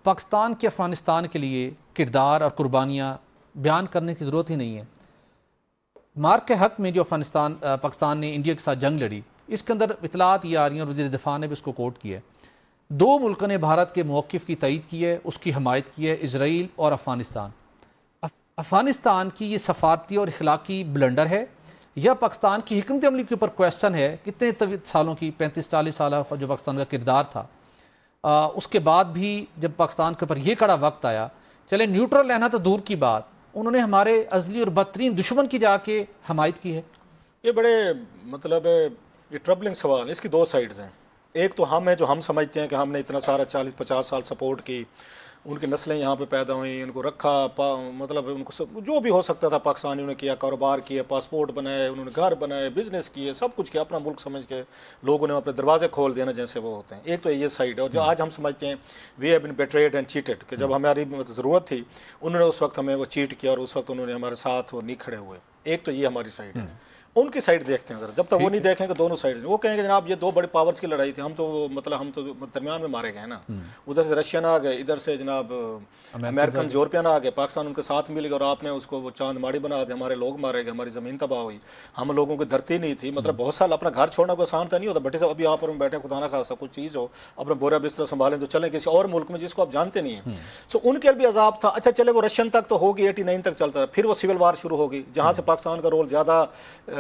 پاکستان کے افغانستان کے لیے کردار اور قربانیاں بیان کرنے کی ضرورت ہی نہیں ہے. مارک کے حق میں جو پاکستان نے انڈیا کے ساتھ جنگ لڑی، اس کے اندر اطلاعات یہ آ رہی ہیں اور وزیر دفاع نے بھی اس کو کوٹ کیا ہے. 2 ملکوں نے بھارت کے موقف کی تائید کی ہے، اس کی حمایت کی ہے، اسرائیل اور افغانستان. افغانستان کی یہ سفارتی اور اخلاقی بلنڈر ہے یا پاکستان کی حکمت عملی کے اوپر کویسچن ہے؟ کتنے سالوں کی 35-40 سالہ جو پاکستان کا کردار تھا، اس کے بعد بھی جب پاکستان کے اوپر یہ کڑا وقت آیا، چلے نیوٹرل رہنا تو دور کی بات، انہوں نے ہمارے ازلی اور بدترین دشمن کی جا کے حمایت کی ہے. یہ بڑے یہ ٹربلنگ سوال ہے. اس کی 2 سائڈز ہیں. ایک تو ہم ہیں جو ہم سمجھتے ہیں کہ ہم نے اتنا سارا 40-50 سال سپورٹ کی، ان کی نسلیں یہاں پہ پیدا ہوئیں، ان کو رکھا، ان کو جو بھی ہو سکتا تھا پاکستانیوں نے کیا، کاروبار کیے، پاسپورٹ بنائے، انہوں نے گھر بنائے، بزنس کیے، سب کچھ کیا، اپنا ملک سمجھ کے لوگوں نے اپنے دروازے کھول دینا جیسے وہ ہوتے ہیں. ایک تو یہ سائڈ ہے. اور جو آج ہم سمجھتے ہیں we have been betrayed and cheated, کہ جب ہماری ضرورت تھی انہوں نے اس وقت ہمیں وہ چیٹ کیا اور اس وقت انہوں نے ہمارے ساتھ وہ نہیں کھڑے ہوئے. ایک تو یہ ہماری سائڈ ہے. ان کی سائڈ دیکھتے ہیں ذرا. جب تک وہ نہیں دیکھیں گے دونوں سائڈ، وہ کہیں گے جناب یہ 2 بڑی پاورز کی لڑائی تھی، ہم تو درمیان میں مارے گئے نا. ادھر سے رشین آ گئے، ادھر سے جناب امریکن یورپین آ گئے، پاکستان ان کے ساتھ مل گئے اور آپ نے اس کو وہ چاند ماڑی بنا دیا، ہمارے لوگ مارے گئے، ہماری زمین تباہ ہوئی، ہم لوگوں کی دھرتی نہیں تھی. بہت سال اپنا گھر چھوڑنا کوئی آسان تھا نہیں ہوتا. بٹے صاحب ابھی آپ اور بیٹھے، خدا نہ خاصا کچھ چیز ہو، اپنا بورا بستر سنبھالیں تو چلیں کسی اور ملک میں جس کو آپ جانتے نہیں ہیں. سو ان کے بھی عذاب تھا. اچھا چلے وہ رشین تک تو ہوگی، 89 تک چلتا ہے. پھر وہ سول وار شروع ہوگی جہاں سے پاکستان کا رول زیادہ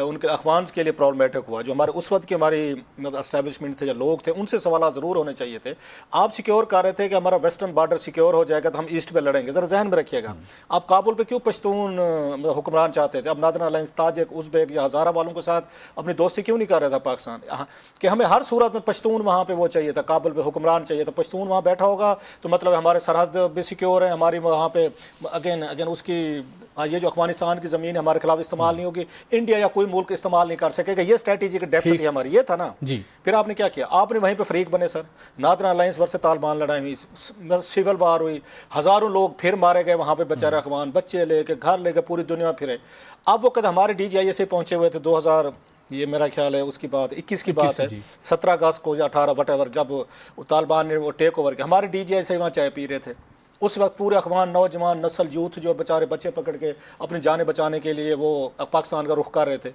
ان کے افغانز کے لیے پرابلمیٹک ہوا. جو ہمارے اس وقت کی ہماری اسٹیبلشمنٹ تھے، جو لوگ تھے، ان سے سوالات ضرور ہونے چاہیے تھے. آپ سیکیور کر رہے تھے کہ ہمارا ویسٹرن بارڈر سیکیور ہو جائے گا تو ہم ایسٹ پہ لڑیں گے. ذرا ذہن میں رکھیے گا، آپ کابل پہ کیوں پشتون حکمران چاہتے تھے؟ اب نادرن الائنس، تاجک، ازبیک یا ہزارہ والوں کے ساتھ اپنی دوستی کیوں نہیں کر رہا تھا پاکستان؟ کہ ہمیں ہر صورت میں پشتون وہاں پہ وہ چاہیے تھا، کابل پہ حکمران چاہیے تھا. پشتون وہاں بیٹھا ہوگا تو مطلب ہمارے سرحد بھی سیکیور ہے، ہماری وہاں پہ اگین اس کی یہ جو افغانستان کی زمین ہمارے خلاف استعمال نہیں ہوگی، انڈیا یا کوئی ملک استعمال نہیں کر سکے گا. یہ اسٹریٹجی کی ڈیپتھ تھی ہماری، یہ تھا نا. پھر آپ نے کیا کیا؟ آپ نے وہیں پہ فریق بنے سر. نادرن الائنس ورسے طالبان لڑائی ہوئی، سول وار ہوئی، ہزاروں لوگ پھر مارے گئے وہاں پہ، بیچارے افغان بچے لے کے، گھر لے کے پوری دنیا پھرے. اب وہ کہتے ہمارے DGIA سے پہنچے ہوئے تھے 2000، یہ میرا خیال ہے اس کی بات 21 کی بات ہے، 17 اگست کو یا 18 وٹ ایور، جب طالبان نے وہ ٹیک اوور کیا. ہمارے DGIA سے وہاں چائے پی رہے تھے. اس وقت پورے افغان نوجوان نسل یوتھ جو بیچارے بچے پکڑ کے اپنی جانیں بچانے کے لیے وہ پاکستان کا رخ کر رہے تھے.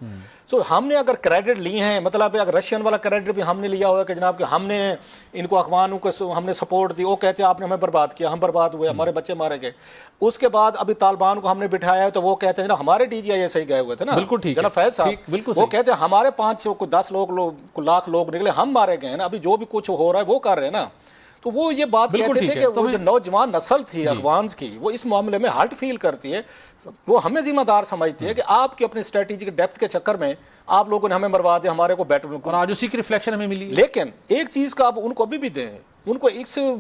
سو ہم نے اگر کریڈٹ لی ہیں، مطلب اگر رشین والا کریڈٹ بھی ہم نے لیا ہوا کہ جناب کہ ہم نے ان کو افغانوں کو ہم نے سپورٹ دی، وہ کہتے ہیں آپ نے ہمیں برباد کیا، ہم برباد ہوئے، ہمارے بچے مارے گئے. اس کے بعد ابھی طالبان کو ہم نے بٹھایا ہے تو وہ کہتے ہیں نا ہمارے DGIA سے ہی گئے ہوئے تھے نا جناب فیض صاحب، وہ کہتے ہیں ہمارے 500 کو 10 لاکھ لوگ نکلے، ہم مارے گئے ہیں نا. ابھی جو بھی کچھ ہو رہا ہے وہ کر رہے ہیں نا. تو وہ یہ بات کہتے تھے کہ وہ جو نوجوان نسل تھی افغانز کی، وہ اس معاملے میں ہارٹ فیل کرتی ہے، وہ ہمیں ذمہ دار سمجھتی ہے کہ آپ کی اپنی اسٹریٹجی کے ڈیپتھ کے چکر میں آپ لوگوں نے ہمیں مروا دیا، ہمارے کو بیٹر. اور آج اسی کی ریفلیکشن ہمیں ملی. لیکن ایک چیز کا آپ ان کو ابھی بھی دیں، ان کو ایک سے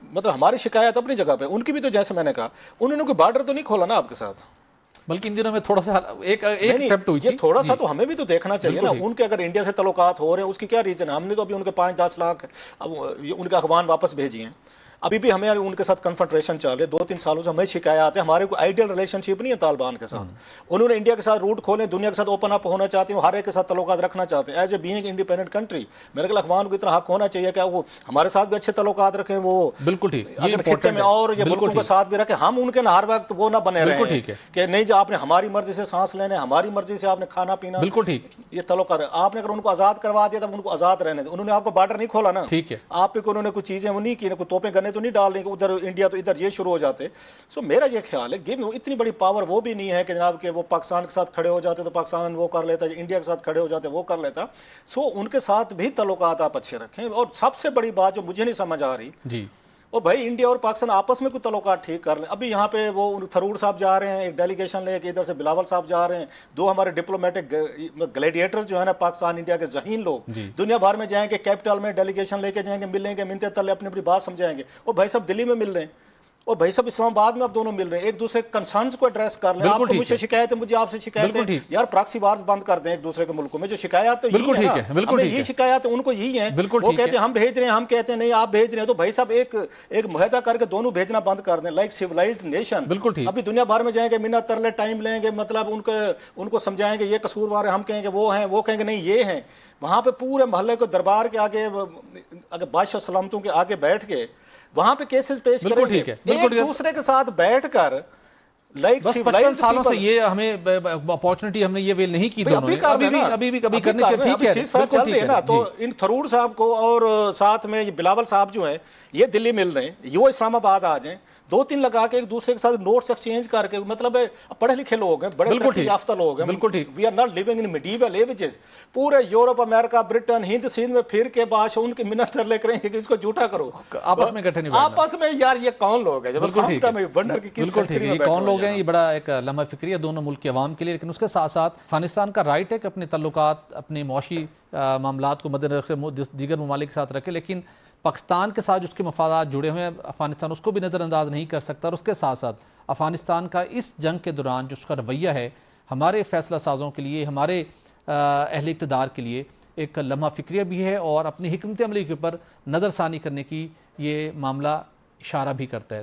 مطلب ہماری شکایت اپنی جگہ پہ، ان کی بھی تو جیسے میں نے کہا انہوں نے کوئی بارڈر تو نہیں کھولا نا آپ کے ساتھ، بلکہ ان دنوں میں تھوڑا سا ایک اٹیمپٹ ہوئی تھی. یہ تھوڑا سا تو ہمیں بھی تو دیکھنا چاہیے نا. ان کے اگر انڈیا سے تعلقات ہو رہے ہیں اس کی کیا ریزن ہے؟ ہم نے تو ابھی ان کے 5-10 لاکھ اب ان کے افغان واپس بھیجی ہیں. ابھی بھی ہمیں ان کے ساتھ کنفرنٹریشن چل رہی ہے. 2-3 سالوں سے ہمیں شکایات ہیں. ہمارے کوئی آئیڈیل ریلیشن شپ نہیں ہے طالبان کے ساتھ. انہوں نے انڈیا کے ساتھ روٹ کھولے، دنیا کے ساتھ اوپن اپ ہونا چاہتے ہیں، ہر ایک کے ساتھ تعلقات رکھنا چاہتے ہیں. As a being independent country میرے خیال افغان کو اتنا حق ہونا چاہیے کہ وہ ہمارے ساتھ بھی اچھے تعلقات رکھیں. وہ بالکل ٹھیک، اگر خطے میں اور یہ ملکوں کے ساتھ بھی رکھیں، ہم ان کے ہر وقت وہ نہ بنے رہے کہ نہیں جو آپ نے ہماری مرضی سے سانس لینے، ہماری مرضی سے آپ نے کھانا پینا. بالکل ٹھیک. یہ تعلقات آپ نے اگر ان کو آزاد کروا دیا تب ان کو آزاد رہنے دیں. انہوں نے آپ کو بارڈر نہیں کھولا نا. ٹھیک ہے. آپ پہ انہوں نے کچھ چیزیں وہ نہیں کی، کوئی توپیں گنے تو نہیں ڈال رہی کہ ادھر انڈیا تو ادھر یہ شروع ہو جاتے. سو میرا یہ خیال ہے کہ اتنی بڑی پاور وہ بھی نہیں ہے کہ جناب کہ وہ پاکستان کے ساتھ کھڑے ہو جاتے تو پاکستان وہ کر لیتا، انڈیا کے ساتھ کھڑے ہو جاتے وہ کر لیتا. سو ان کے ساتھ بھی تعلقات آپ اچھے رکھیں. اور سب سے بڑی بات جو مجھے نہیں سمجھ آ رہی جی، اور بھائی انڈیا اور پاکستان آپس میں کوئی تعلقات ٹھیک کر لیں. ابھی یہاں پہ وہ تھرور صاحب جا رہے ہیں ایک ڈیلیگیشن لے کے، ادھر سے بلاول صاحب جا رہے ہیں، 2 ہمارے ڈپلومیٹک گلیڈیٹر جو ہے نا پاکستان انڈیا کے ذہین لوگ دنیا بھر میں جائیں گے، کیپٹل میں ڈیلیگیشن لے کے جائیں گے، ملیں گے، منتے تلے اپنی اپنی بات سمجھائیں گے. اور بھائی صاحب دلی میں مل رہے ہیں، اور بھائی صاحب اسلام آباد میں اب دونوں مل رہے ہیں، ایک دوسرے کنسرنز کو ایڈریس کر لیں. آپ کو مجھ سے شکایت ہے، مجھے آپ سے شکایت ہے، یار پراکسی وارز بند کر دیں ایک دوسرے کے ملکوں میں. جو شکایات تو یہی ہے نا، ہمیں یہ شکایات ان کو یہی ہیں. وہ کہتے ہیں ہم بھیج رہے ہیں، ہم کہتے ہیں نہیں آپ بھیج رہے ہیں. تو بھائی صاحب ایک معاہدہ کر کے دونوں بھیجنا بند کر دیں، لائک سیولائزڈ نیشن. ابھی دنیا بھر میں جائیں گے، منت ترلے ٹائم لیں گے، مطلب ان کو سمجھائیں گے یہ قصوروار ہیں، ہم کہیں گے وہ ہیں، وہ کہیں گے نہیں یہ ہیں. وہاں پہ پورے محلے کو دربار کے آگے اگر بادشاہ سلامتوں کے آگے بیٹھ کے وہاں پہ کیسز پیش بالکل کریں گے، ٹھیک ہے، بالکل ایک دوسرے کے ساتھ بیٹھ کر لائک بس 55 سالوں سے یہ ہمیں اپارچونٹی ہم نے یہ ویل نہیں کی دونوں نے، ابھی بھی کرنے کے ٹھیک ہے، چل رہی ہے نا. تو ان تھرور صاحب کو اور ساتھ میں یہ بلاول صاحب جو ہیں یہ دلی مل رہے ہیں، یہ اسلام آباد آ جائیں، 2-3 لگا کے ایک دوسرے کے ساتھ نوٹس ایکسچینج کر کے، مطلب پڑھے لکھے لوگ ہیں، بڑے ترقی یافتہ لوگ ہیں، بالکل ٹھیک. We are not living in medieval ages. پورے یورپ، امریکہ، برٹن، ہند سندھ میں پھر کے بادشاہ ان کی منت کر لے کریں کہ اس کو جھوٹا کرو. آپس میں اکٹھے نہیں بیٹھنا. آپس میں یار یہ کون لوگ ہیں؟ بالکل ٹھیک ہے، یہ کون لوگ ہیں؟ یہ بڑا ایک لمحہ فکری ہے دونوں ملک کے عوام کے لیے، لیکن اس کے ساتھ ساتھ افغانستان کا رائٹ ہے کہ اپنے تعلقات، اپنے معاشی معاملات کو مد نظر دیگر ممالک کے ساتھ رکھے، لیکن پاکستان کے ساتھ جو اس کے مفادات جڑے ہوئے ہیں افغانستان اس کو بھی نظر انداز نہیں کر سکتا. اور اس کے ساتھ ساتھ افغانستان کا اس جنگ کے دوران جو اس کا رویہ ہے ہمارے فیصلہ سازوں کے لیے، ہمارے اہل اقتدار کے لیے ایک لمحہ فکریہ بھی ہے، اور اپنی حکمت عملی کے اوپر نظر ثانی کرنے کی یہ معاملہ اشارہ بھی کرتا ہے.